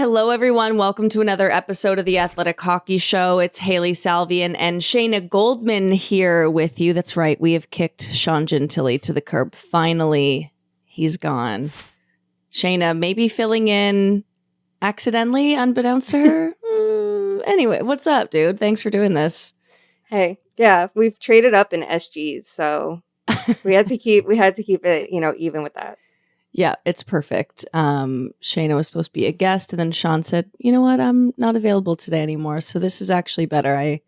Hello, everyone. Welcome to another episode of the Athletic Hockey Show. It's Hailey, Salvian, and Shayna Goldman here with you. That's right. We have kicked Sean Gentili to the curb. Finally, he's gone. Shayna maybe filling in accidentally, unbeknownst to her. Anyway, what's up, dude? Thanks for doing this. Hey, yeah, we've traded up in SGs, so we had to keep it, even with that. Yeah, it's perfect. Shayna was supposed to be a guest, and then Sean said, "You know what? I'm not available today anymore." So this is actually better. I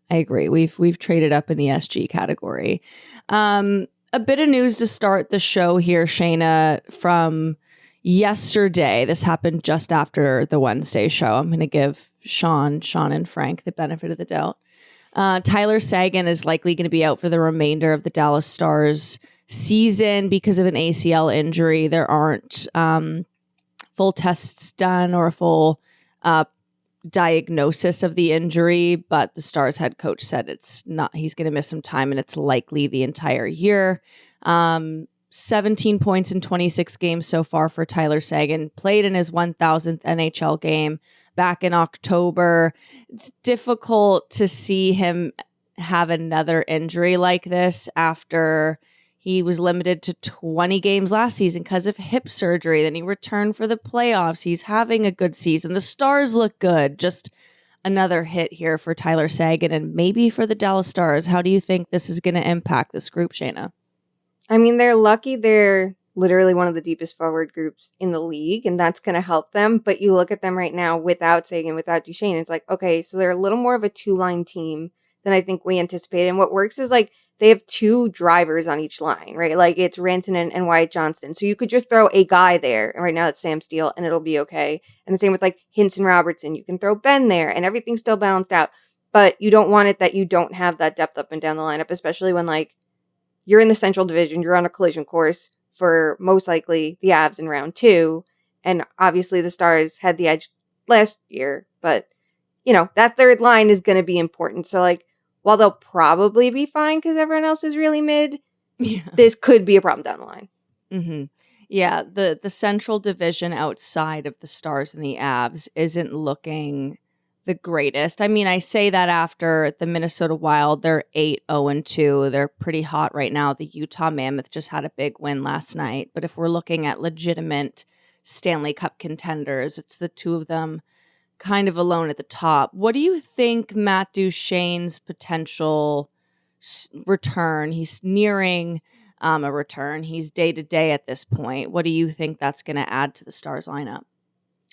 agree. We've traded up in the SG category. A bit of news to start the show here, Shayna, from yesterday. This happened just after the Wednesday show. I'm going to give Sean, and Frank the benefit of the doubt. Tyler Seguin is likely going to be out for the remainder of the Dallas Stars season because of an ACL injury. There aren't full tests done or a full diagnosis of the injury, but the Stars head coach said he's going to miss some time and it's likely the entire year. 17 points in 26 games so far for Tyler Seguin, played in his 1000th NHL game back in October. It's difficult to see him have another injury like this after he was limited to 20 games last season because of hip surgery. Then he returned for the playoffs. He's having a good season. The Stars look good. Just another hit here for Tyler Seguin and maybe for the Dallas Stars. How do you think this is going to impact this group, Shayna? I mean, they're lucky they're literally one of the deepest forward groups in the league, and that's going to help them. But you look at them right now without Seguin, without Duchesne, it's like, okay, so they're a little more of a two-line team than I think we anticipated. And what works is like they have two drivers on each line, right? Like it's Rantanen and Wyatt Johnston. So you could just throw a guy there. And right now it's Sam Steele and it'll be okay. And the same with like Hintz and Robertson. You can throw Ben there and everything's still balanced out. But you don't want it that you don't have that depth up and down the lineup, especially when like you're in the Central Division, you're on a collision course for most likely the Avs in round 2. And obviously the Stars had the edge last year. But, that third line is going to be important. So like, while they'll probably be fine because everyone else is really mid, This could be a problem down the line. Mm-hmm. Yeah, the Central Division outside of the Stars and the Avs isn't looking the greatest. I mean, I say that after the Minnesota Wild, they're 8-0-2. They're pretty hot right now. The Utah Mammoth just had a big win last night. But if we're looking at legitimate Stanley Cup contenders, it's the two of them kind of alone at the top. What do you think Matt Duchene's potential return? He's nearing a return. He's day-to-day at this point. What do you think that's going to add to the Stars lineup?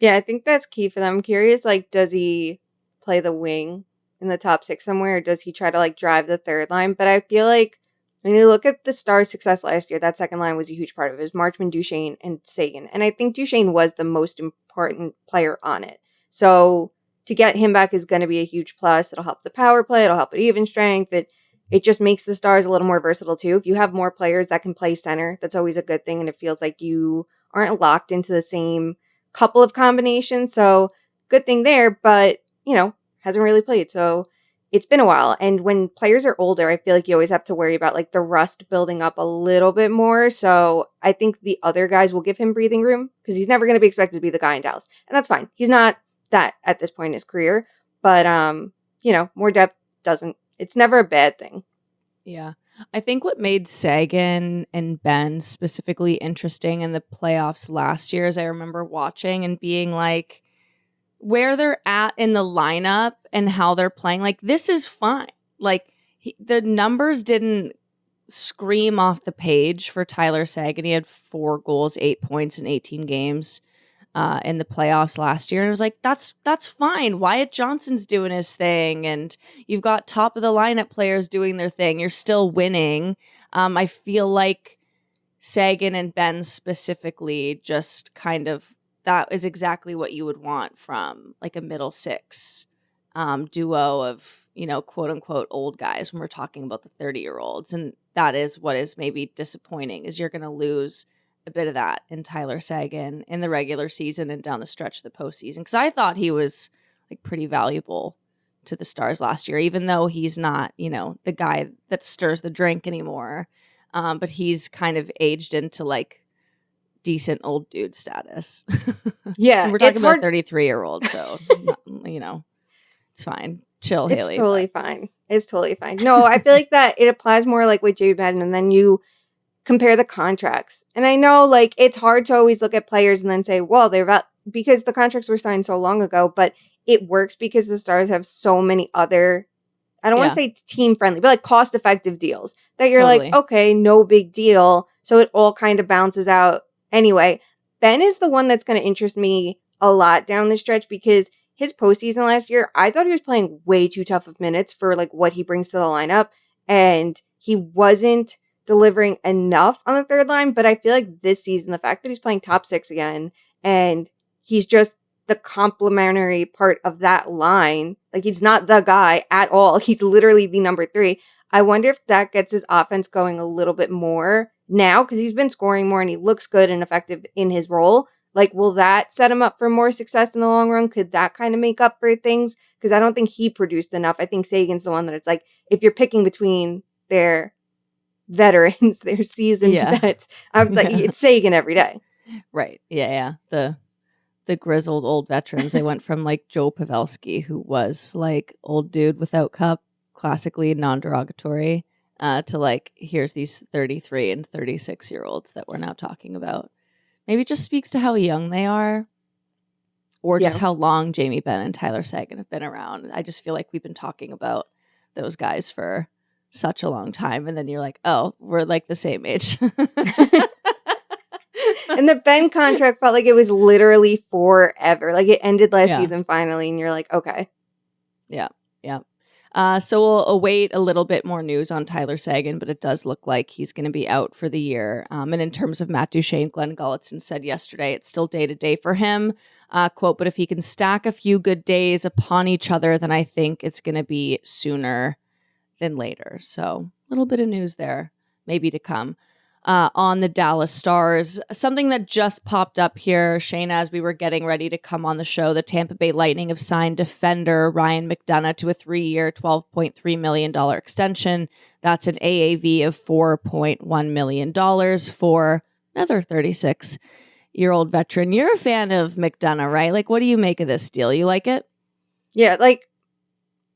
Yeah, I think that's key for them. I'm curious, like, does he play the wing in the top 6 somewhere, or does he try to, like, drive the third line? But I feel like when you look at the Stars' success last year, that second line was a huge part of it. It was Marchman, Duchesne, and Seguin. And I think Duchesne was the most important player on it. So to get him back is going to be a huge plus. It'll help the power play. It'll help at even strength. It just makes the Stars a little more versatile, too. If you have more players that can play center, that's always a good thing. And it feels like you aren't locked into the same couple of combinations. So good thing there, but, hasn't really played. So it's been a while. And when players are older, I feel like you always have to worry about like the rust building up a little bit more. So I think the other guys will give him breathing room because he's never going to be expected to be the guy in Dallas. And that's fine. He's not that at this point in his career, but, more depth it's never a bad thing. Yeah. I think what made Seguin and Ben specifically interesting in the playoffs last year is I remember watching and being like, where they're at in the lineup and how they're playing, like, this is fine. Like, the numbers didn't scream off the page for Tyler Seguin. He had 4 goals, 8 points in 18 games in the playoffs last year. And it was like, that's fine. Wyatt Johnston's doing his thing. And you've got top of the lineup players doing their thing. You're still winning. I feel like Seguin and Ben specifically just kind of, that is exactly what you would want from like a middle 6 duo of, quote unquote old guys when we're talking about the 30-year-olds. And that is what is maybe disappointing is you're going to lose a bit of that in Tyler Seguin in the regular season and down the stretch of the postseason. Because I thought he was like pretty valuable to the Stars last year, even though he's not, the guy that stirs the drink anymore. But he's kind of aged into like decent old dude status. Yeah, And we're talking it's about hard. a 33-year-old, so it's fine. Chill, It's Hailey. totally fine. It's totally fine. No, I feel like that it applies more like with Jamie Benn, and then you compare the contracts. And I know like it's hard to always look at players and then say, well, they're about because the contracts were signed so long ago, but it works because the Stars have so many other, I don't want to say team friendly, but like cost effective deals that you're Totally. like, okay, no big deal. So it all kind of balances out anyway. Ben is the one that's going to interest me a lot down the stretch because his postseason last year, I thought he was playing way too tough of minutes for like what he brings to the lineup. And he wasn't delivering enough on the third line. But I feel like this season, the fact that he's playing top six again and he's just the complementary part of that line, like he's not the guy at all. He's literally the number 3. I wonder if that gets his offense going a little bit more now because he's been scoring more and he looks good and effective in his role. Like, will that set him up for more success in the long run? Could that kind of make up for things? Because I don't think he produced enough. I think Seguin's the one that it's like, if you're picking between their veterans, their seasoned vets, I was like, it's Seguin every day. Right. Yeah. The grizzled old veterans. They went from like Joe Pavelski, who was like old dude without cup, classically non-derogatory, to like, here's these 33 and 36-year-olds that we're now talking about. Maybe it just speaks to how young they are or just how long Jamie Benn and Tyler Seguin have been around. I just feel like we've been talking about those guys for such a long time. And then you're like, oh, we're like the same age. And the Ben contract felt like it was literally forever. Like it ended last season finally. And you're like, okay. Yeah. So we'll await a little bit more news on Tyler Seguin, but it does look like he's going to be out for the year. And in terms of Matt Duchene, Glenn Gulutzan said yesterday, it's still day to day for him. Quote, but if he can stack a few good days upon each other, then I think it's going to be sooner than later. So a little bit of news there, maybe to come. On the Dallas Stars. Something that just popped up here, Shayna, as we were getting ready to come on the show, the Tampa Bay Lightning have signed defender Ryan McDonough to a 3-year, $12.3 million extension. That's an AAV of $4.1 million for another 36-year-old veteran. You're a fan of McDonough, right? Like, what do you make of this deal? You like it? Yeah, like,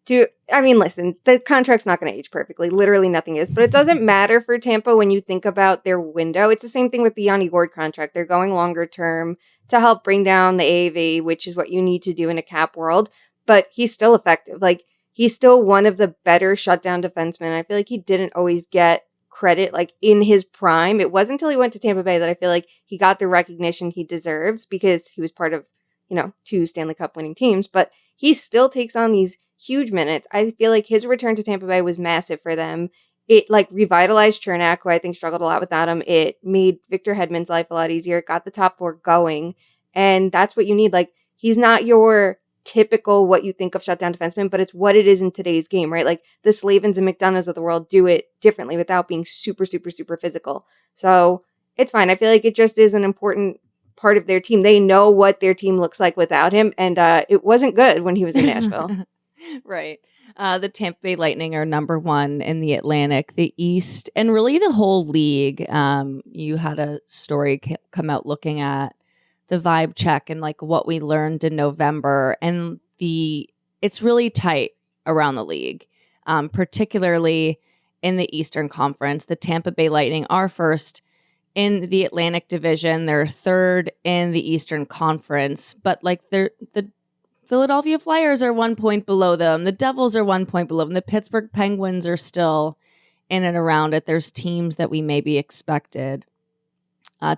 listen, the contract's not going to age perfectly. Literally nothing is. But it doesn't matter for Tampa when you think about their window. It's the same thing with the Yanni Gourde contract. They're going longer term to help bring down the AAV, which is what you need to do in a cap world. But he's still effective. Like, he's still one of the better shutdown defensemen. I feel like he didn't always get credit, like, in his prime. It wasn't until he went to Tampa Bay that I feel like he got the recognition he deserves because he was part of, 2 Stanley Cup winning teams. But he still takes on these huge minutes. I feel like his return to Tampa Bay was massive for them. It like revitalized Chernak, who I think struggled a lot without him. It made Victor Hedman's life a lot easier. It got the top 4 going. And that's what you need. Like, he's not your typical what you think of shutdown defenseman, but it's what it is in today's game, right? Like the Slavins and McDonoughs of the world do it differently without being super, super, super physical. So it's fine. I feel like it just is an important part of their team. They know what their team looks like without him. And it wasn't good when he was in Nashville. Right. The Tampa Bay Lightning are number 1 in the Atlantic, the East, and really the whole league. You had a story come out looking at the vibe check and like what we learned in November, and it's really tight around the league, particularly in the Eastern Conference. The Tampa Bay Lightning are first in the Atlantic Division. They're third in the Eastern Conference, but like the Philadelphia Flyers are 1 point below them. The Devils are 1 point below them. The Pittsburgh Penguins are still in and around it. There's teams that we maybe expected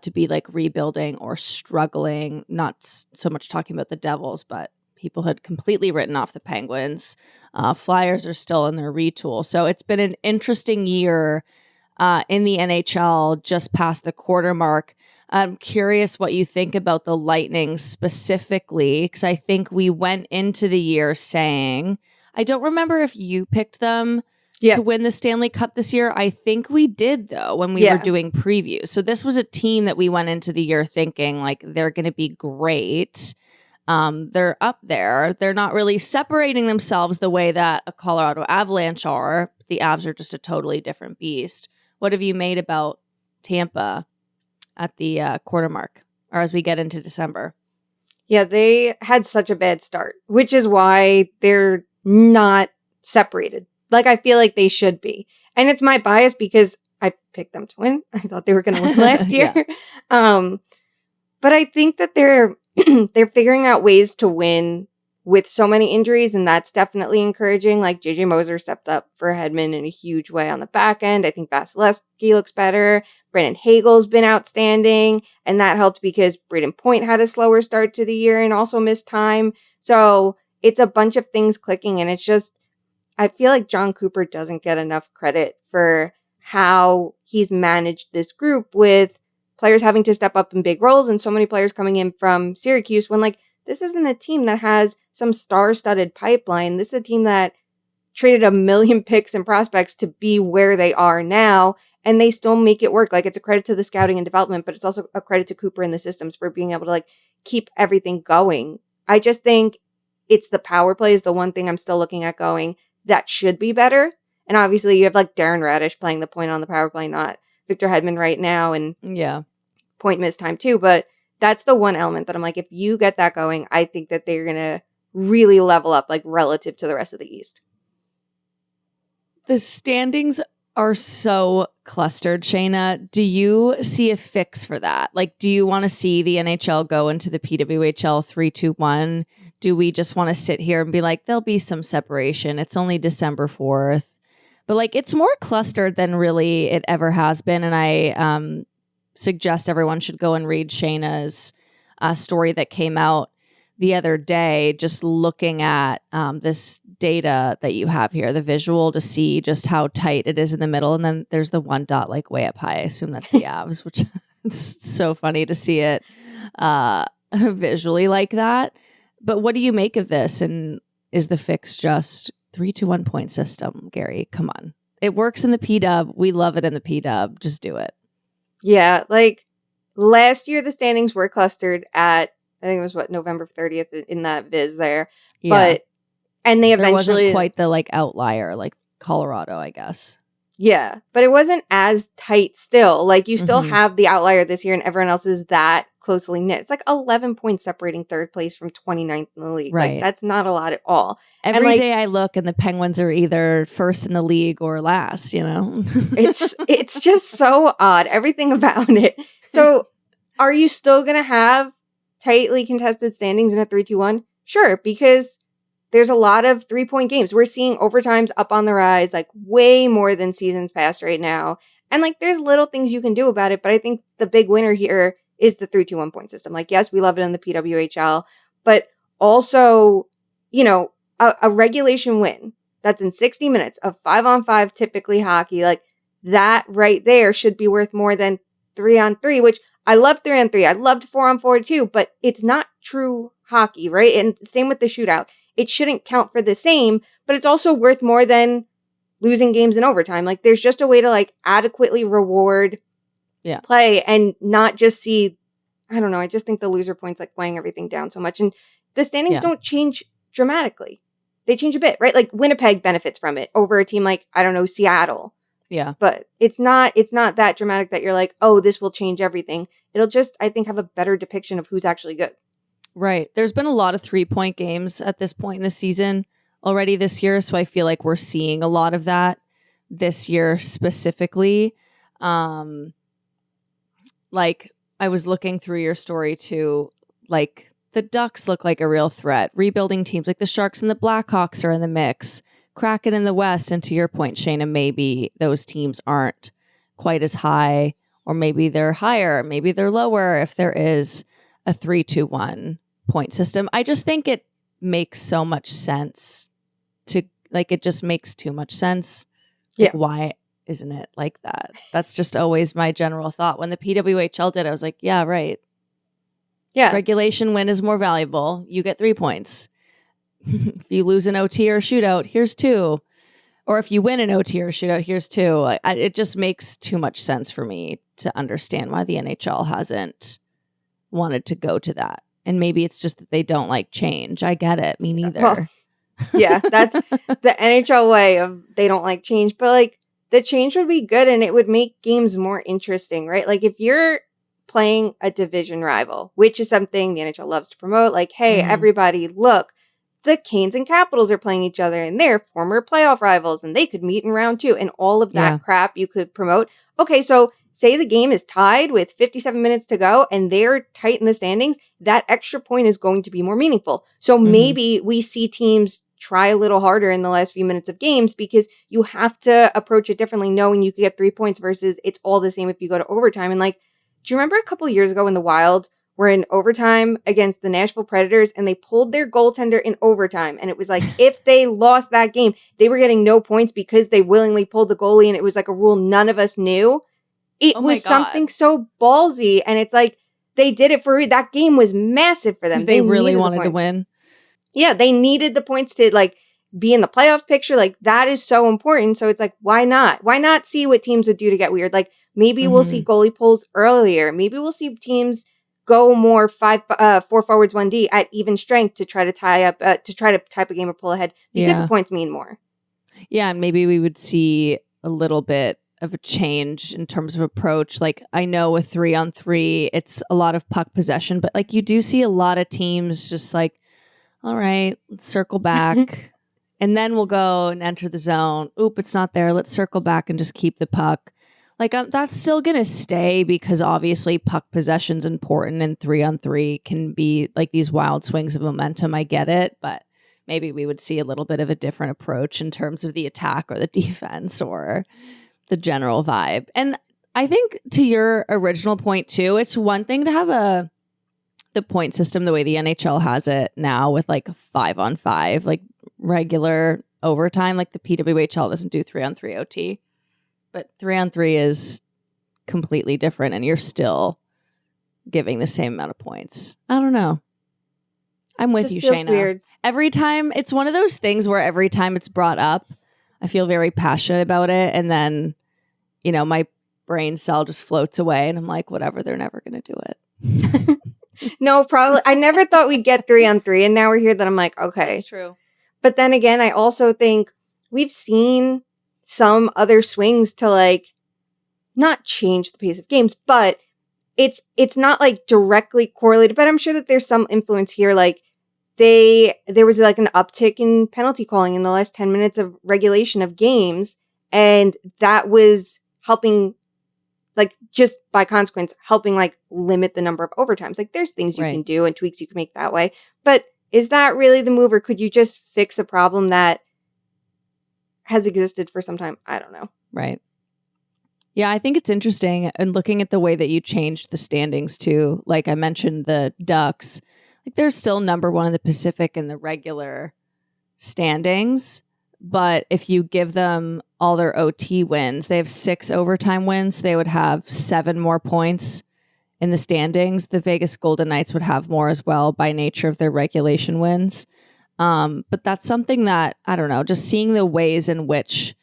to be like rebuilding or struggling. Not so much talking about the Devils, but people had completely written off the Penguins. Flyers are still in their retool. So it's been an interesting year in the NHL just past the quarter mark. I'm curious what you think about the Lightning specifically, because I think we went into the year saying, I don't remember if you picked them to win the Stanley Cup this year. I think we did, though, when we were doing previews. So this was a team that we went into the year thinking like they're going to be great. They're up there. They're not really separating themselves the way that a Colorado Avalanche are. The Avs are just a totally different beast. What have you made about Tampa at the quarter mark or as we get into December. Yeah, they had such a bad start, which is why they're not separated. Like, I feel like they should be. And it's my bias because I picked them to win. I thought they were going to win last year. But I think that they're figuring out ways to win with so many injuries, and that's definitely encouraging. Like, JJ Moser stepped up for Hedman in a huge way on the back end. I think Vasilevsky looks better. Brandon Hagel's been outstanding, and that helped because Braden Point had a slower start to the year and also missed time. So it's a bunch of things clicking, and it's just, I feel like John Cooper doesn't get enough credit for how he's managed this group with players having to step up in big roles and so many players coming in from Syracuse when, like, this isn't a team that has some star-studded pipeline. This is a team that traded 1 million picks and prospects to be where they are now, and they still make it work. Like, it's a credit to the scouting and development, but it's also a credit to Cooper and the systems for being able to, like, keep everything going. I just think it's the power play is the one thing I'm still looking at going, that should be better. And obviously you have, like, Darren Radish playing the point on the power play, not Victor Hedman right now, and Point missed time too, but that's the one element that I'm like, if you get that going, I think that they're going to really level up, like, relative to the rest of the East. The standings are so clustered, Shayna. Do you see a fix for that? Like, do you want to see the NHL go into the PWHL 3-2-1? Do we just want to sit here and be like, there'll be some separation? It's only December 4th. But, like, it's more clustered than really it ever has been. And I suggest everyone should go and read Shayna's story that came out the other day, just looking at this data that you have here, the visual, to see just how tight it is in the middle. And then there's the one dot, like, way up high. I assume that's the Avs, which is so funny to see it visually like that. But what do you make of this? And is the fix just 3-2-1 point system, Gary? Come on. It works in the P-Dub. We love it in the P-Dub. Just do it. Yeah, like, last year the standings were clustered at, I think it was November 30th in that viz there. Yeah. And they eventually, there wasn't quite the, like, outlier like Colorado, I guess. Yeah, but it wasn't as tight still. Like, you still have the outlier this year and everyone else is that closely knit. It's like 11 points separating third place from 29th in the league. Right. Like, that's not a lot at all. Every day I look and the Penguins are either first in the league or last, you know? It's just so odd, everything about it. So are you still going to have tightly contested standings in a 3-2-1? Sure, because there's a lot of 3-point games. We're seeing overtimes up on the rise, like, way more than seasons past right now. And, like, there's little things you can do about it, but I think the big winner here is the 3-2-1 point system. Like, yes, we love it in the PWHL, but also, you know, a regulation win that's in 60 minutes of 5-on-5 typically hockey, like, that right there should be worth more than 3-on-3, which I love 3-on-3. I loved 4-on-4 too, but it's not true hockey, right? And same with the shootout. It shouldn't count for the same, but it's also worth more than losing games in overtime. Like, there's just a way to, like, adequately reward play and not just see, I don't know, I just think the loser points, like, weighing everything down so much. And the standings don't change dramatically. They change a bit, right? Like, Winnipeg benefits from it over a team like, I don't know, Seattle. Yeah. But it's not that dramatic that you're like, oh, this will change everything. It'll just, I think, have a better depiction of who's actually good. Right. There's been a lot of 3-point games at this point in the season already this year. So I feel like we're seeing a lot of that this year specifically. Like, I was looking through your story too, like, the Ducks look like a real threat. Rebuilding teams like the Sharks and the Blackhawks are in the mix. Kraken in the West. And to your point, Shayna, maybe those teams aren't quite as high, or maybe they're higher, maybe they're lower if there is a 3-2-1 point system. I just think it makes so much sense to, like, it just makes too much sense. Like, why isn't it like that? That's just always my general thought. When the PWHL did, I was like, yeah, right. Yeah. Regulation win is more valuable. You get 3 points. If you lose an OT or shootout, here's 2. Or if you win an OT or shootout, here's 2. It just makes too much sense for me to understand why the NHL hasn't wanted to go to that. And maybe it's just that they don't like change. I get it. Me neither. Well, yeah, that's the NHL way of they don't like change. But, like, the change would be good and it would make games more interesting, right? Like, if you're playing a division rival, which is something the NHL loves to promote. Like, hey, Mhm. everybody, look, the Canes and Capitals are playing each other and they're former playoff rivals and they could meet in round 2 and all of that crap you could promote. Okay, so say the game is tied with 57 minutes to go and they're tight in the standings, that extra point is going to be more meaningful. So maybe we see teams try a little harder in the last few minutes of games because you have to approach it differently knowing you could get 3 points versus it's all the same if you go to overtime. And like, do you remember a couple years ago in the Wild were in overtime against the Nashville Predators and they pulled their goaltender in overtime? And it was like, if they lost that game, they were getting no points because they willingly pulled the goalie and it was like a rule none of us knew. It was something so ballsy. And it's like, they did it for, that game was massive for them. Because they really wanted to win. Yeah, they needed the points to like be in the playoff picture. Like that is so important. So it's like, why not? Why not see what teams would do to get weird? Like maybe we'll see goalie pulls earlier. Maybe we'll see teams go more 4 forwards, 1D at even strength to try to tie up, to try to type a game or pull ahead because the points mean more. Yeah, and maybe we would see a little bit of a change in terms of approach. Like I know with 3-on-3, it's a lot of puck possession, but like you do see a lot of teams just like, all right, let's circle back. And then we'll go and enter the zone. Oop, it's not there. Let's circle back and just keep the puck. Like that's still going to stay because obviously puck possession's important and 3-on-3 can be like these wild swings of momentum. I get it, but maybe we would see a little bit of a different approach in terms of the attack or the defense or the general vibe. And I think to your original point too, it's one thing to have the point system the way the NHL has it now with like a 5-on-5, like regular overtime. Like the PWHL doesn't do 3-on-3 OT, but 3-on-3 is completely different and you're still giving the same amount of points. I don't know. I'm with you, Shayna. Weird. Every time, it's one of those things where every time it's brought up, I feel very passionate about it. And then, you know, my brain cell just floats away and I'm like, whatever, they're never going to do it. No, probably. I never thought we'd get 3-on-3, and now we're here that I'm like, okay. That's true. But then again, I also think we've seen some other swings to like not change the pace of games, but it's not like directly correlated, but I'm sure that there's some influence here. Like there was like an uptick in penalty calling in the last 10 minutes of regulation of games, and that was helping, like, just by consequence, helping, like, limit the number of overtimes. Like, there's things you can do and tweaks you can make that way. But is that really the move, or could you just fix a problem that has existed for some time? I don't know. Right. Yeah, I think it's interesting. And looking at the way that you changed the standings, too, like I mentioned, the Ducks, like, they're still number 1 in the Pacific in the regular standings. But if you give them all their OT wins, they have 6 overtime wins. They would have 7 more points in the standings. The Vegas Goldeneyes would have more as well by nature of their regulation wins. But that's something that, I don't know, just seeing the ways in which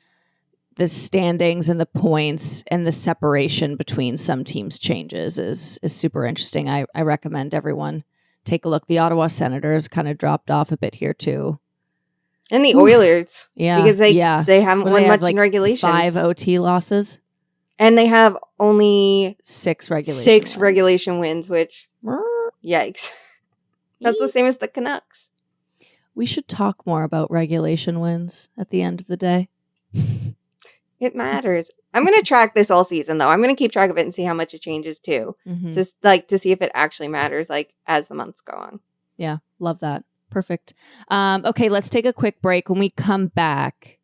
the standings and the points and the separation between some teams changes is super interesting. I recommend everyone take a look. The Ottawa Senators kind of dropped off a bit here too. And the Oilers. Yeah. Because they haven't won much in regulations. 5 OT losses. And they have only 6 regulation wins, which, yikes. That's the same as the Canucks. We should talk more about regulation wins at the end of the day. It matters. I'm going to track this all season, though. I'm going to keep track of it and see how much it changes, too. Just like to see if it actually matters, like, as the months go on. Yeah, love that. Perfect. Okay, let's take a quick break. When we come back,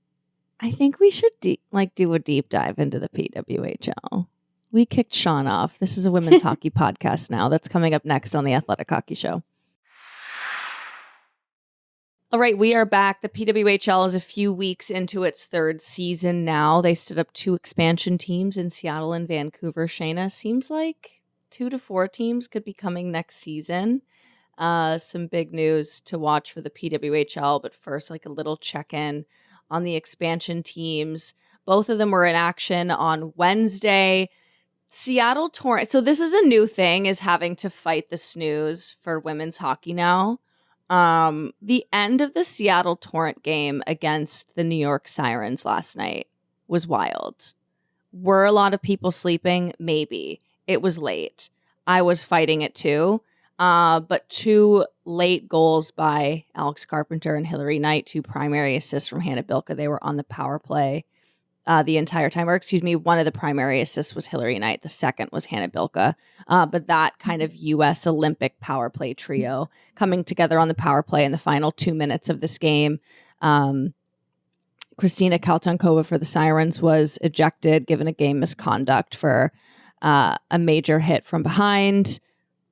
I think we should do a deep dive into the PWHL. We kicked Sean off. This is a women's hockey podcast now. That's coming up next on the Athletic Hockey Show. All right, we are back. The PWHL is a few weeks into its 3rd season now. They stood up 2 expansion teams in Seattle and Vancouver. Shayna, seems like 2 to 4 teams could be coming next season. Some big news to watch for the PWHL, but first, like a little check-in on the expansion teams. Both of them were in action on Wednesday. Seattle Torrent. So this is a new thing, is having to fight the snooze for women's hockey now. The end of the Seattle Torrent game against the New York Sirens last night was wild. Were a lot of people sleeping? Maybe. It was late. I was fighting it too. But 2 late goals by Alex Carpenter and Hillary Knight, 2 primary assists from Hannah Bilka. They were on the power play the entire time. Or excuse me, one of the primary assists was Hillary Knight. The second was Hannah Bilka. But that kind of U.S. Olympic power play trio coming together on the power play in the final 2 minutes of this game. Kristina Kaltankova for the Sirens was ejected, given a game misconduct for a major hit from behind.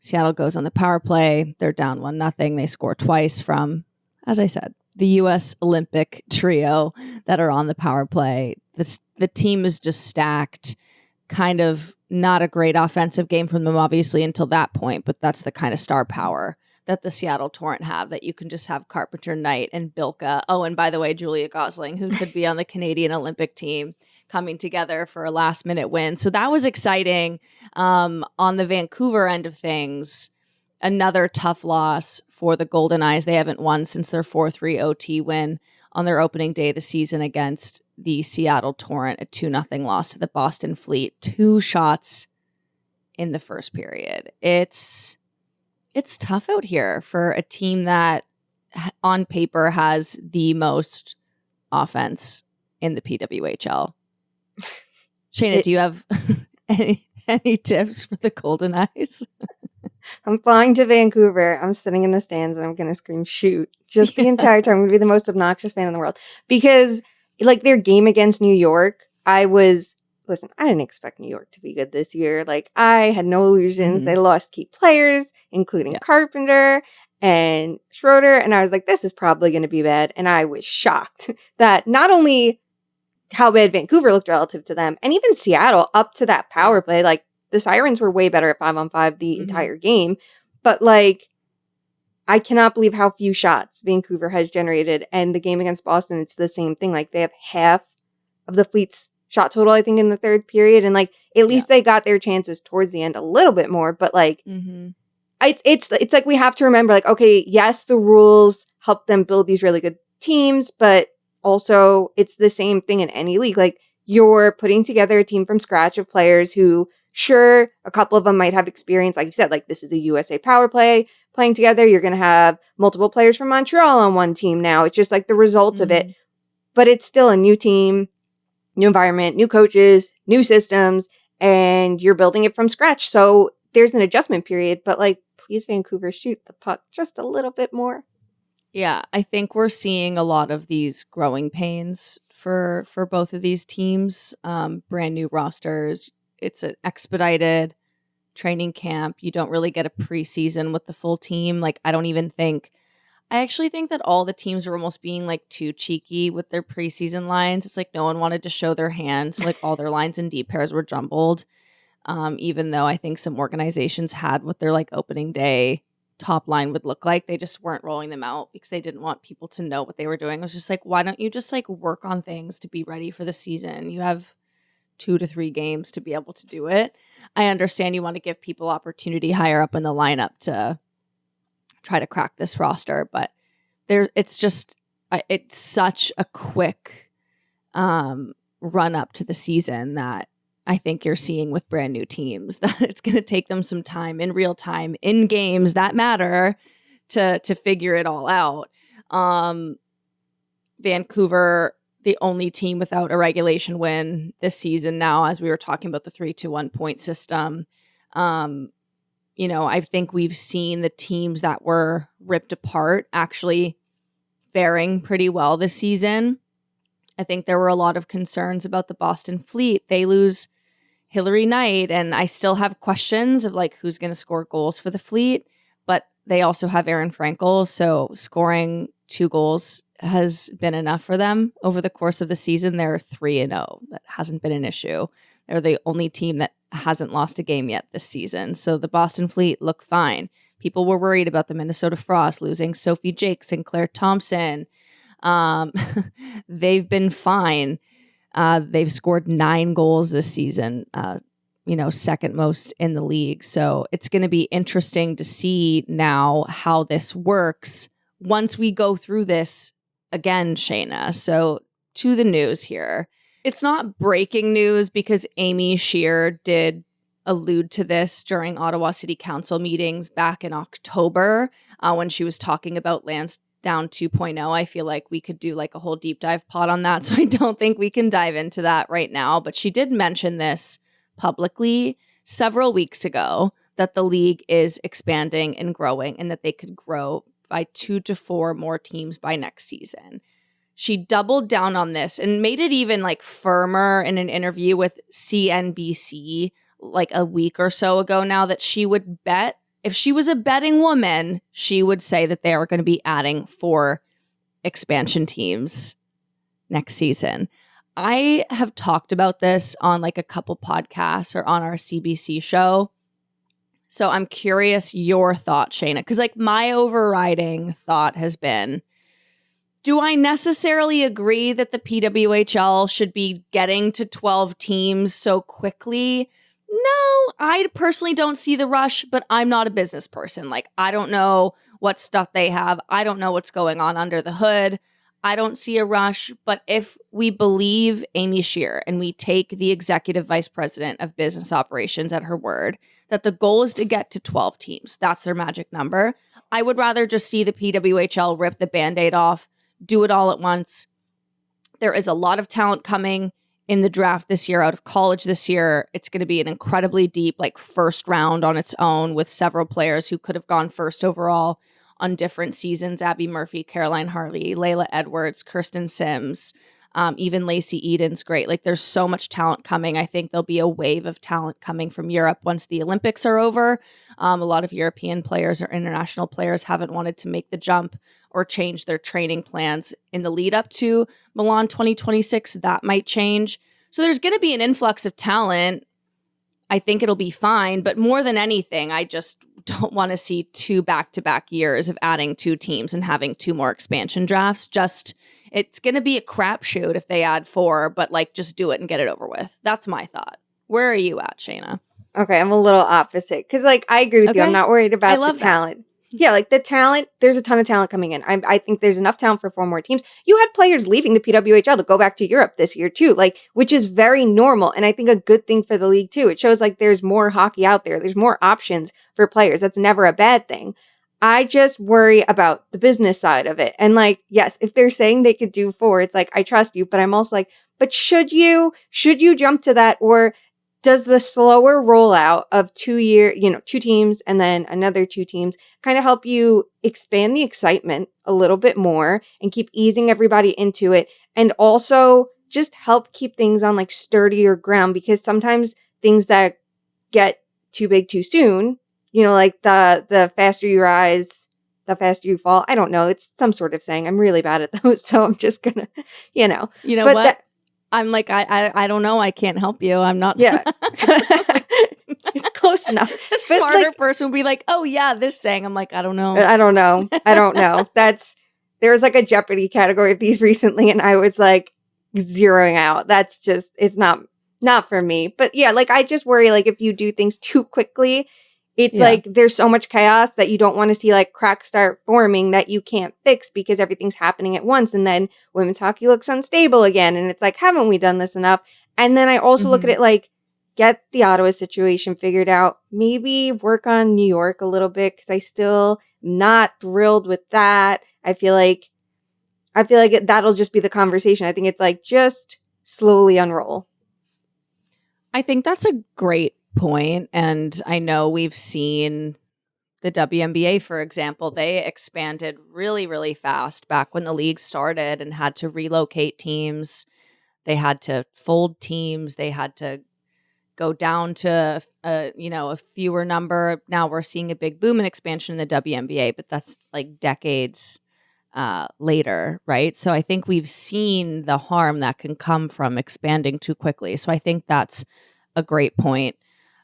Seattle goes on the power play. They're down 1-0. They score twice from, as I said, the U.S. Olympic trio that are on the power play. The team is just stacked. Kind of not a great offensive game from them, obviously, until that point, but that's the kind of star power that the Seattle Torrent have, that you can just have Carpenter, Knight, and Bilka. Oh, and by the way, Julia Gosling, who could be on the Canadian Olympic team, coming together for a last-minute win. So that was exciting. On the Vancouver end of things, another tough loss for the Goldeneyes. They haven't won since their 4-3 OT win on their opening day of the season against the Seattle Torrent, a 2-0 loss to the Boston Fleet. 2 shots in the first period. It's tough out here for a team that on paper has the most offense in the PWHL. Shayna, do you have any tips for the Goldeneyes? I'm flying to Vancouver. I'm sitting in the stands and I'm going to scream, shoot, just the entire time. I'm going to be the most obnoxious fan in the world. Because, like, their game against New York, I didn't expect New York to be good this year. Like, I had no illusions. They lost key players, including Carpenter and Schroeder. And I was like, this is probably going to be bad. And I was shocked that not only how bad Vancouver looked relative to them, and even Seattle up to that power play, like, the Sirens were way better at 5-on-5 the entire game. But, like, I cannot believe how few shots Vancouver has generated. And the game against Boston, it's the same thing. Like, they have half of the Fleet's shot total, I think, in the third period. And, like, at least they got their chances towards the end a little bit more. But, like, it's like we have to remember, like, okay, yes, the rules help them build these really good teams. But also, it's the same thing in any league. Like, you're putting together a team from scratch of players who, sure, a couple of them might have experience. Like you said, like, this is the USA power play playing together. You're going to have multiple players from Montreal on one team now. It's just like the result of it. But it's still a new team, new environment, new coaches, new systems, and you're building it from scratch. So there's an adjustment period. But, like, please, Vancouver, shoot the puck just a little bit more. Yeah, I think we're seeing a lot of these growing pains for both of these teams. Brand new rosters. It's an expedited training camp. You don't really get a preseason with the full team. Like, I actually think that all the teams are almost being, like, too cheeky with their preseason lines. It's like no one wanted to show their hand. So, like, all their lines and deep pairs were jumbled. Even though I think some organizations had what their, like, opening day top line would look like. They just weren't rolling them out because they didn't want people to know what they were doing. It was just like, why don't you just, like, work on things to be ready for the season? You have 2 to 3 games to be able to do it. I understand you want to give people opportunity higher up in the lineup to try to crack this roster, but it's such a quick run up to the season that I think you're seeing with brand new teams that it's going to take them some time in real time in games that matter to figure it all out. Vancouver, the only team without a regulation win this season now, as we were talking about the 3-2-1 point system. I think we've seen the teams that were ripped apart actually faring pretty well this season. I think there were a lot of concerns about the Boston Fleet. They lose Hillary Knight, and I still have questions of, like, who's going to score goals for the Fleet, but they also have Aaron Frankel, so scoring 2 goals has been enough for them over the course of the season. They're 3-0. That hasn't been an issue. They're the only team that hasn't lost a game yet this season. So the Boston Fleet look fine. People were worried about the Minnesota Frost losing Sophie Jakes and Claire Thompson. They've been fine. They've scored 9 goals this season, second most in the league. So it's going to be interesting to see now how this works once we go through this again, Shayna. So to the news here. It's not breaking news because Amy Shear did allude to this during Ottawa City Council meetings back in October when she was talking about Lansdowne 2.0. I feel like we could do like a whole deep dive pod on that. So I don't think we can dive into that right now. But she did mention this publicly several weeks ago, that the league is expanding and growing and that they could grow by 2 to 4 more teams by next season. She doubled down on this and made it even like firmer in an interview with CNBC like a week or so ago now, that she would bet, if she was a betting woman, she would say that they are going to be adding 4 expansion teams next season. I have talked about this on like a couple podcasts or on our CBC show. So I'm curious your thought, Shayna, because like my overriding thought has been, do I necessarily agree that the PWHL should be getting to 12 teams so quickly? No, I personally don't see the rush, but I'm not a business person. Like, I don't know what stuff they have. I don't know what's going on under the hood. I don't see a rush, but if we believe Amy Shear and we take the executive vice president of business operations at her word, that the goal is to get to 12 teams, that's their magic number, I would rather just see the PWHL rip the Band-Aid off, do it all at once. There is a lot of talent coming in the draft this year, out of college this year. It's going to be an incredibly deep, like, first round on its own, with several players who could have gone first overall on different seasons. Abby Murphy, Caroline Harley, Layla Edwards, Kirsten Sims, even Lacey Eden's great. Like, there's so much talent coming. I think there'll be a wave of talent coming from Europe once the Olympics are over. A lot of European players or international players haven't wanted to make the jump or change their training plans in the lead up to Milan 2026. That might change. So there's going to be an influx of talent. I think it'll be fine. But more than anything, I just don't want to see 2 back-to-back years of adding 2 teams and having 2 more expansion drafts. Just, it's going to be a crapshoot if they add 4, but like, just do it and get it over with. That's my thought. Where are you at, Shayna? Okay, I'm a little opposite because, like, I agree with you. I'm not worried about the talent. Yeah, like the talent, there's a ton of talent coming in. I think there's enough talent for 4 more teams. You had players leaving the PWHL to go back to Europe this year too, like, which is very normal. And I think a good thing for the league too. It shows like there's more hockey out there. There's more options for players. That's never a bad thing. I just worry about the business side of it. And like, yes, if they're saying they could do 4, it's like, I trust you, but I'm also like, but should you jump to that? Or does the slower rollout of 2 teams and then another 2 teams kind of help you expand the excitement a little bit more and keep easing everybody into it, and also just help keep things on like sturdier ground? Because sometimes things that get too big too soon, like the faster you rise, the faster you fall. I don't know. It's some sort of saying. I'm really bad at those, so I'm just gonna, You know but what? I'm like, I don't know. I can't help you. I'm not. Yeah. It's close enough. A smarter person would be like, oh yeah, this saying. I'm like, I don't know. I don't know. There was like a Jeopardy category of these recently, and I was like zeroing out. That's just, it's not for me. But yeah, like, I just worry, like, if you do things too quickly, it's like there's so much chaos that you don't want to see like cracks start forming that you can't fix because everything's happening at once. And then women's hockey looks unstable again. And it's like, haven't we done this enough? And then I also look at it like, get the Ottawa situation figured out. Maybe work on New York a little bit, because I still not thrilled with that. I feel like that'll just be the conversation. I think it's like, just slowly unroll. I think that's a great point. And I know we've seen the WNBA, for example, they expanded really, really fast back when the league started and had to relocate teams. They had to fold teams. They had to go down to a fewer number. Now we're seeing a big boom in expansion in the WNBA, but that's like decades later, right? So I think we've seen the harm that can come from expanding too quickly. So I think that's a great point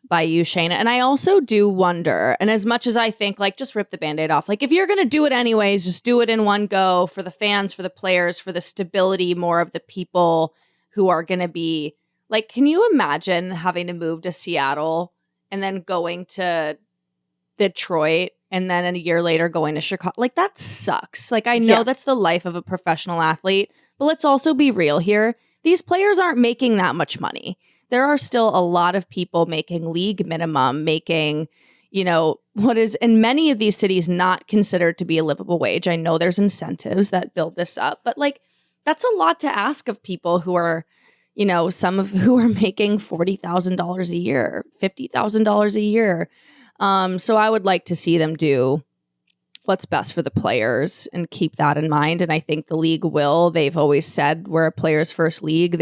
by you, Shayna. And I also do wonder, and as much as I think, like, just rip the Band-Aid off, like, if you're going to do it anyways, just do it in one go, for the fans, for the players, for the stability more of the people who are going to be, like, can you imagine having to move to Seattle and then going to Detroit and then a year later going to Chicago? Like, that sucks. Like, I know that's the life of a professional athlete, but let's also be real here. These players aren't making that much money. there are still a lot of people making league minimum, making, what is in many of these cities not considered to be a livable wage. I know there's incentives that build this up, but like that's a lot to ask of people who are, some of who are making $40,000 a year, $50,000 a year. So I would like to see them do what's best for the players and keep that in mind. And I think the league will. They've always said we're a players first league.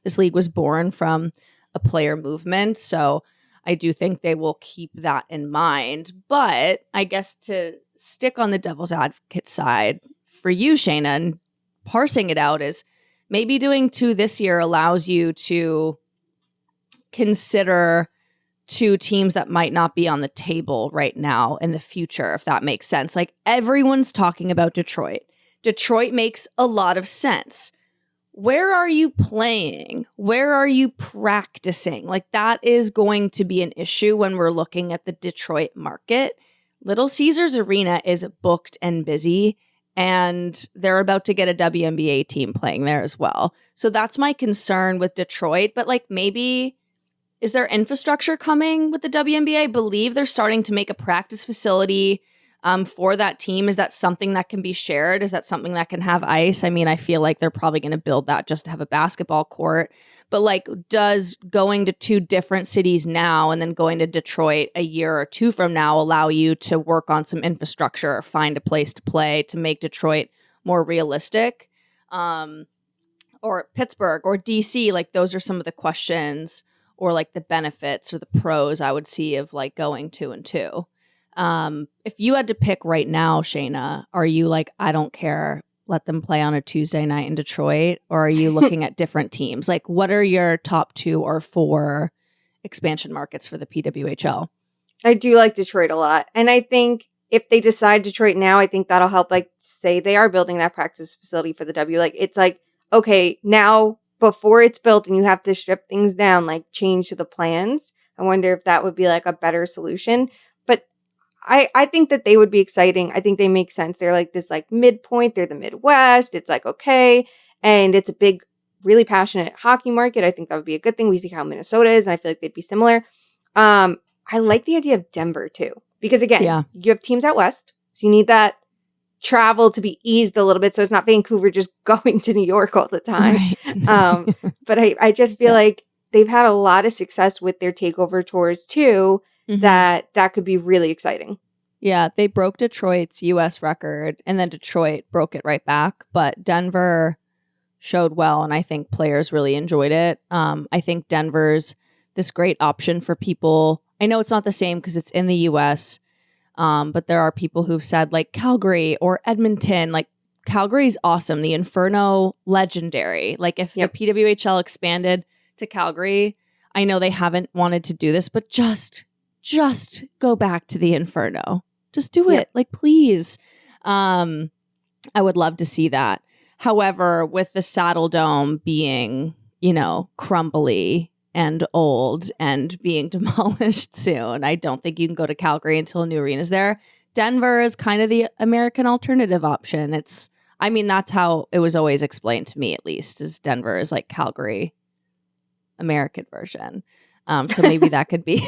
This league was born from a player movement. So I do think they will keep that in mind. But I guess to stick on the devil's advocate side for you, Shayna, and parsing it out is maybe doing 2 this year allows you to consider 2 teams that might not be on the table right now in the future, if that makes sense. Like everyone's talking about Detroit. Detroit makes a lot of sense. Where are you playing? Where are you practicing? Like that is going to be an issue when we're looking at the Detroit market. Little Caesars Arena is booked and busy, and they're about to get a WNBA team playing there as well. So that's my concern with Detroit. But like maybe, is there infrastructure coming with the WNBA? I believe they're starting to make a practice facility for that team. Is that something that can be shared? Is that something that can have ice? I mean, I feel like they're probably going to build that just to have a basketball court. But like, does going to 2 different cities now and then going to Detroit a year or 2 from now allow you to work on some infrastructure or find a place to play to make Detroit more realistic? Or Pittsburgh or DC? Like those are some of the questions or like the benefits or the pros I would see of like going 2 and 2. If you had to pick right now, Shayna, are you like, I don't care, let them play on a Tuesday night in Detroit? Or are you looking at different teams? Like what are your top 2 or 4 expansion markets for the PWHL? I do like Detroit a lot. And I think if they decide Detroit now, I think that'll help, like say they are building that practice facility for the W. Like it's like, okay, now before it's built and you have to strip things down, like change the plans. I wonder if that would be like a better solution. But I think that they would be exciting. I think they make sense. They're like this like midpoint. They're the Midwest. It's like, okay. And it's a big, really passionate hockey market. I think that would be a good thing. We see how Minnesota is, and I feel like they'd be similar. I like the idea of Denver too. Because again, you have teams out west. So you need that travel to be eased a little bit, so it's not Vancouver just going to New York all the time. Right. But I just feel like they've had a lot of success with their takeover tours too. That could be really exciting. Yeah, they broke Detroit's US record, and then Detroit broke it right back. But Denver showed well, and I think players really enjoyed it. I think Denver's this great option for people. I know it's not the same because it's in the US, but there are people who've said like Calgary or Edmonton. Like Calgary's awesome. The Inferno, legendary. Like if the PWHL expanded to Calgary, I know they haven't wanted to do this, but just go back to the Inferno. Just do it. Like, please. I would love to see that. However, with the Saddle Dome being, crumbly and old and being demolished soon, I don't think you can go to Calgary until a new arena is there. Denver is kind of the American alternative option. That's how it was always explained to me, at least, is Denver is like Calgary American version. So maybe that could be.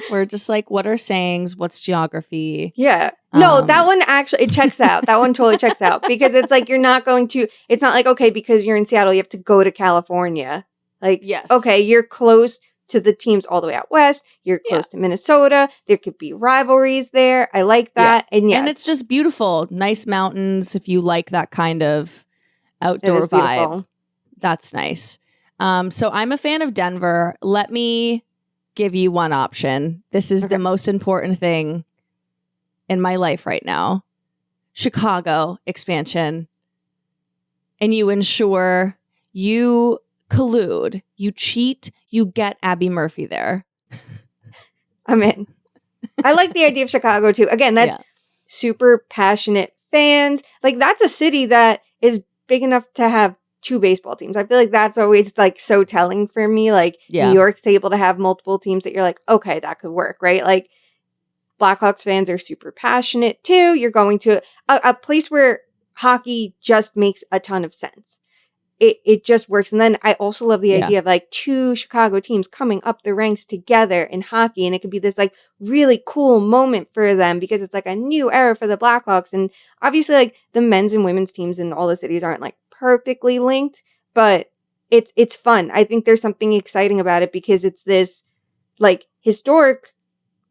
We're just like, what are sayings? What's geography? Yeah. No, that one actually, it checks out. That one totally checks out because it's like, it's not like, okay, because you're in Seattle, you have to go to California. Like, yes. Okay, you're close to the teams all the way out west. You're close to Minnesota. There could be rivalries there. I like that. Yeah. And it's just beautiful. Nice mountains. If you like that kind of outdoor vibe, that's nice. So I'm a fan of Denver. Let me give you one option. This is the most important thing in my life right now. Chicago expansion. And you ensure, you collude, you cheat, you get Abby Murphy there. I'm in. I like the idea of Chicago too. Again, that's super passionate fans. Like that's a city that is big enough to have 2 baseball teams. I feel like that's always like so telling for me. Like New York's able to have multiple teams that you're like, okay, that could work, right? Like Blackhawks fans are super passionate too. You're going to a place where hockey just makes a ton of sense. it just works. And then I also love the idea of like two Chicago teams coming up the ranks together in hockey. And it could be this like really cool moment for them because it's like a new era for the Blackhawks. And obviously like the men's and women's teams in all the cities aren't like perfectly linked, but it's fun. I think there's something exciting about it because it's this like historic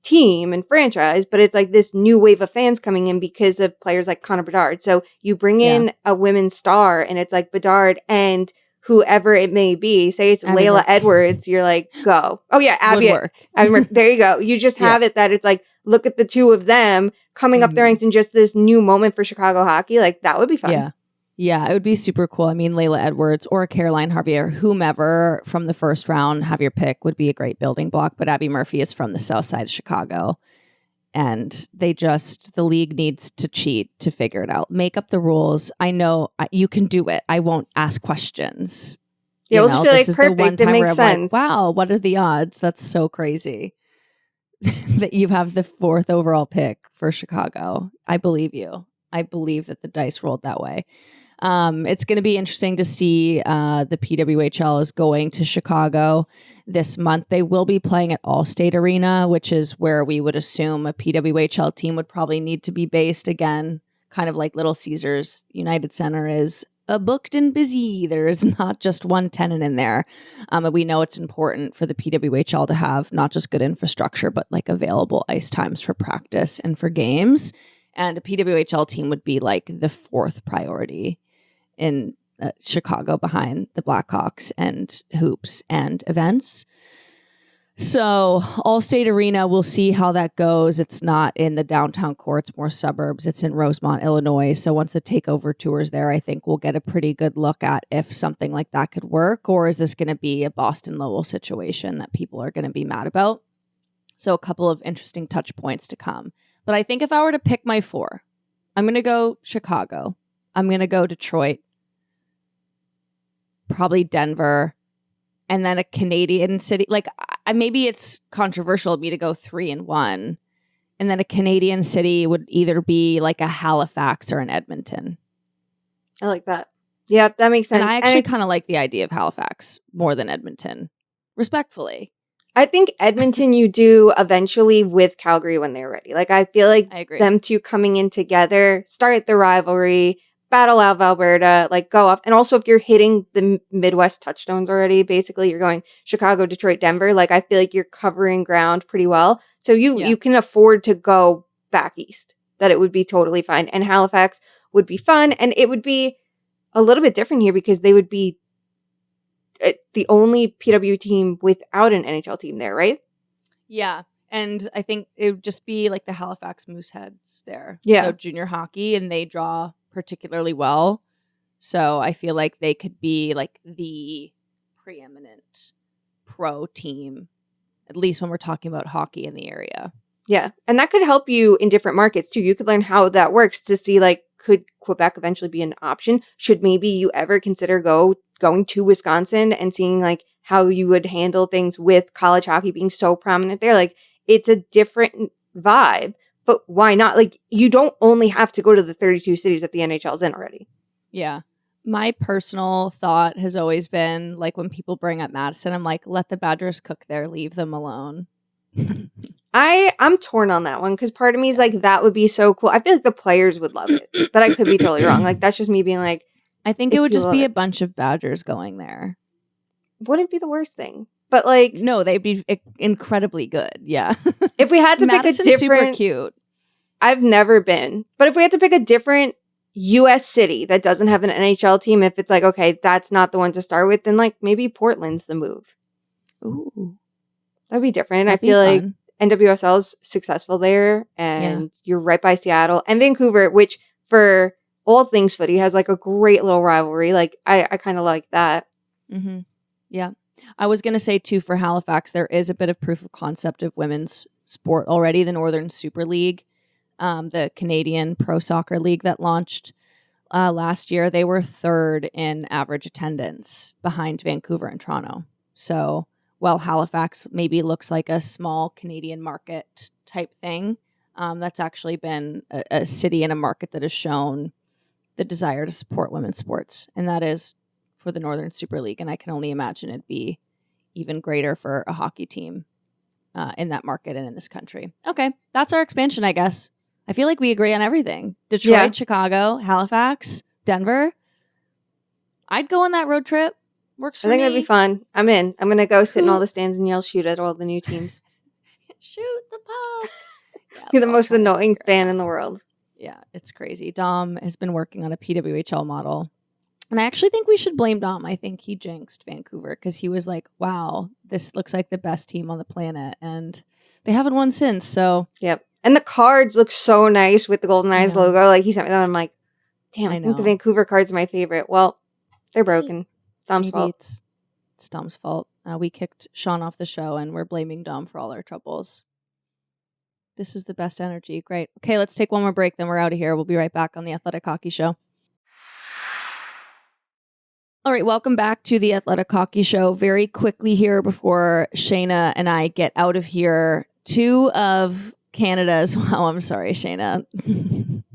team and franchise, but it's like this new wave of fans coming in because of players like Connor Bedard. So you bring in a women's star and it's like Bedard and whoever it may be. Say it's Abby Layla Murphy. Edwards. You're like, go. Oh yeah, Abby. Abby Murphy. There you go. You just have it that it's like, look at the two of them coming up the ranks in just this new moment for Chicago hockey. Like that would be fun. Yeah, it would be super cool. I mean, Layla Edwards or Caroline Harvier, whomever from the first round, have your pick, would be a great building block. But Abby Murphy is from the south side of Chicago. And the league needs to cheat to figure it out. Make up the rules. I know you can do it. I won't ask questions. Yeah, we'll just be like, perfect. It makes sense. Like, wow, what are the odds? That's so crazy that you have the 4th overall pick for Chicago. I believe you. I believe that the dice rolled that way. It's going to be interesting to see the PWHL is going to Chicago this month. They will be playing at Allstate Arena, which is where we would assume a PWHL team would probably need to be based again, kind of like Little Caesars United Center is booked and busy. There is not just one tenant in there. And we know it's important for the PWHL to have not just good infrastructure, but like available ice times for practice and for games. And a PWHL team would be like the 4th priority in Chicago behind the Blackhawks and hoops and events. So Allstate Arena, we'll see how that goes. It's not in the downtown core. It's more suburbs. It's in Rosemont, Illinois. So once the takeover tour's there, I think we'll get a pretty good look at if something like that could work, or is this going to be a Boston Lowell situation that people are going to be mad about? So a couple of interesting touch points to come. But I think if I were to pick my 4, I'm going to go Chicago. I'm going to go Detroit. Probably Denver. And then a Canadian city. Like, maybe it's controversial of me to go 3 and 1. And then a Canadian city would either be like a Halifax or an Edmonton. I like that. Yeah, that makes sense. And I actually kind of like the idea of Halifax more than Edmonton. Respectfully. I think Edmonton you do eventually with Calgary when they're ready. Like, I feel like them two coming in together, start the rivalry, battle out of Alberta, like go off. And also if you're hitting the Midwest touchstones already, basically you're going Chicago, Detroit, Denver. Like, I feel like you're covering ground pretty well. So you can afford to go back east, that it would be totally fine. And Halifax would be fun. And it would be a little bit different here because they would be the only PW team without an NHL team there, right? Yeah. And I think it would just be like the Halifax Mooseheads there. Yeah. So junior hockey, and they draw particularly well. So I feel like they could be like the preeminent pro team, at least when we're talking about hockey in the area. Yeah. And that could help you in different markets too. You could learn how that works to see, like, could Quebec eventually be an option? Should maybe you ever consider going to Wisconsin and seeing like how you would handle things with college hockey being so prominent there? Like, it's a different vibe, but why not? Like, you don't only have to go to the 32 cities that the NHL's in already. Yeah. My personal thought has always been, like, when people bring up Madison, I'm like, let the Badgers cook there, leave them alone. I'm torn on that one because part of me is like, that would be so cool. I feel like the players would love it, but I could be totally wrong. Like, that's just me being like, I think it would just be a bunch of Badgers going there. Wouldn't be the worst thing. But like, no, they'd be incredibly good. Yeah. If we had to pick a different, super cute. I've never been, but if we had to pick a different U.S. city that doesn't have an NHL team, if it's like, okay, that's not the one to start with, then like maybe Portland's the move. Ooh, that'd be different. I feel like NWSL's successful there, and you're right by Seattle and Vancouver, which for all things footy has like a great little rivalry. Like, I kind of like that. Mm-hmm. Yeah. I was going to say too, for Halifax, there is a bit of proof of concept of women's sport already. The Northern Super League, the Canadian Pro Soccer League that launched last year, they were 3rd in average attendance behind Vancouver and Toronto. So while Halifax maybe looks like a small Canadian market type thing, that's actually been a city and a market that has shown the desire to support women's sports. And that is for the Northern Super League, and I can only imagine it'd be even greater for a hockey team in that market and in this country. Okay, that's our expansion, I guess. I feel like we agree on everything. Detroit, Chicago, Halifax, Denver. I'd go on that road trip. Works for me. I think that'd be fun. I'm in. I'm going to go sit in all the stands and yell shoot at all the new teams. Shoot the puck. You're the most annoying fan in the world. Yeah, it's crazy. Dom has been working on a PWHL model. And I actually think we should blame Dom. I think he jinxed Vancouver because he was like, wow, this looks like the best team on the planet. And they haven't won since. So, yep. And the cards look so nice with the Goldeneyes logo. Like, he sent me that. I'm like, damn, I think the Vancouver card's my favorite. Well, they're broken. Dom's fault. It's Dom's fault. We kicked Sean off the show and we're blaming Dom for all our troubles. This is the best energy. Great. Okay, let's take one more break. Then we're out of here. We'll be right back on the Athletic Hockey Show. All right, welcome back to the Athletic Hockey Show. Very quickly here before Shayna and I get out of here, two of Canada's, well, I'm sorry, Shayna.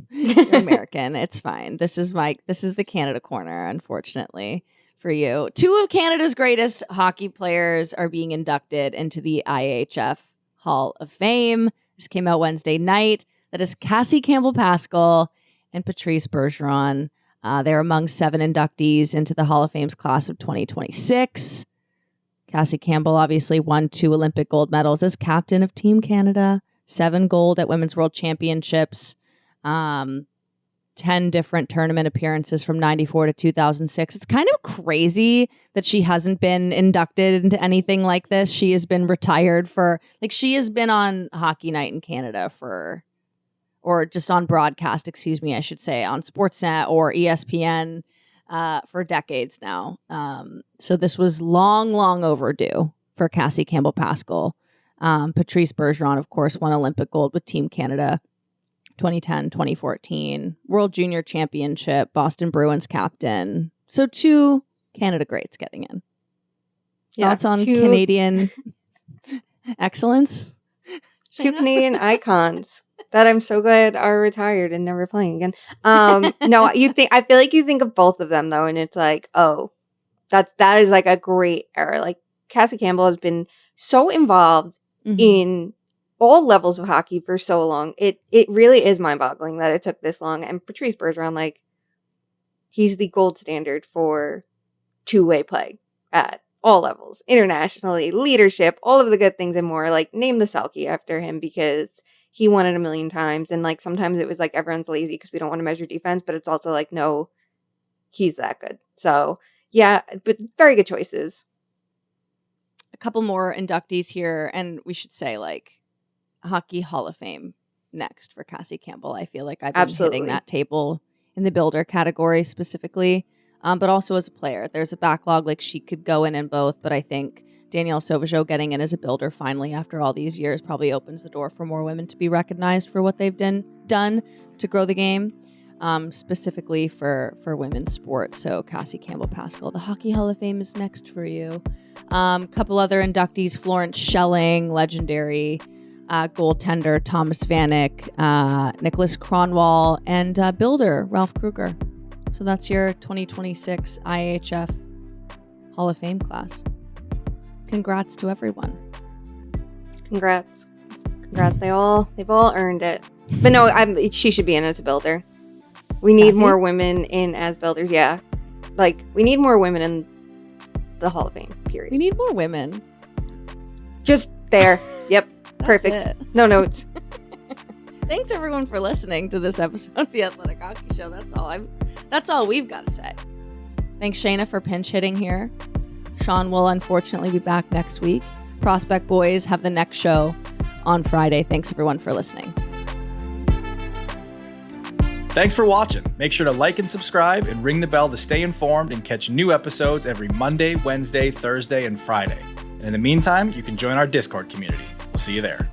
You're American. It's fine. This is the Canada corner, unfortunately, for you. Two of Canada's greatest hockey players are being inducted into the IIHF Hall of Fame. This came out Wednesday night. That is Cassie Campbell Pascall and Patrice Bergeron. They're among 7 inductees into the Hall of Fame's class of 2026. Cassie Campbell obviously won 2 Olympic gold medals as captain of Team Canada, 7 gold at Women's World Championships, 10 different tournament appearances from 94 to 2006. It's kind of crazy that she hasn't been inducted into anything like this. She has been retired she has been on Hockey Night in Canada or just on broadcast, I should say, on Sportsnet or ESPN for decades now. So this was long, long overdue for Cassie Campbell Pascall. Patrice Bergeron, of course, won Olympic gold with Team Canada 2010, 2014, World Junior Championship, Boston Bruins captain. So 2 Canada greats getting in. Thoughts on Canadian excellence? 2 Canadian icons that I'm so glad are retired and never playing again. No, I feel like you think of both of them though, and it's like, oh, that is like a great era. Like Cassie Campbell has been so involved in all levels of hockey for so long. It really is mind-boggling that it took this long. And Patrice Bergeron, like, he's the gold standard for two-way play at all levels, internationally, leadership, all of the good things and more. Like, name the Selkie after him because he won it a million times. And like sometimes it was like everyone's lazy because we don't want to measure defense, but it's also like, no, he's that good. So yeah, but very good choices. A couple more inductees here, and we should say like Hockey Hall of Fame next for Cassie Campbell. I feel like I've been hitting that table in the builder category specifically, but also as a player. There's a backlog, like she could go in both, but I think Danielle Sauvageau getting in as a builder finally after all these years probably opens the door for more women to be recognized for what they've done to grow the game, specifically for women's sports. So Cassie Campbell Pascall, the Hockey Hall of Fame is next for you. Couple other inductees, Florence Schelling, legendary goaltender Thomas Vanek, Nicholas Kronwall, and builder Ralph Kruger. So that's your 2026 IIHF Hall of Fame class. Congrats to everyone. Congrats. They've all earned it. But no, she should be in as a builder. We need more women in as builders. Yeah. Like, we need more women in the Hall of Fame, period. We need more women. Just there. Yep. Perfect. No notes. Thanks everyone for listening to this episode of the Athletic Hockey Show. That's all we've got to say. Thanks Shayna for pinch hitting here. Sean will unfortunately be back next week. Prospect Boys have the next show on Friday. Thanks everyone for listening. Thanks for watching. Make sure to like and subscribe and ring the bell to stay informed and catch new episodes every Monday, Wednesday, Thursday, and Friday. And in the meantime, you can join our Discord community. We'll see you there.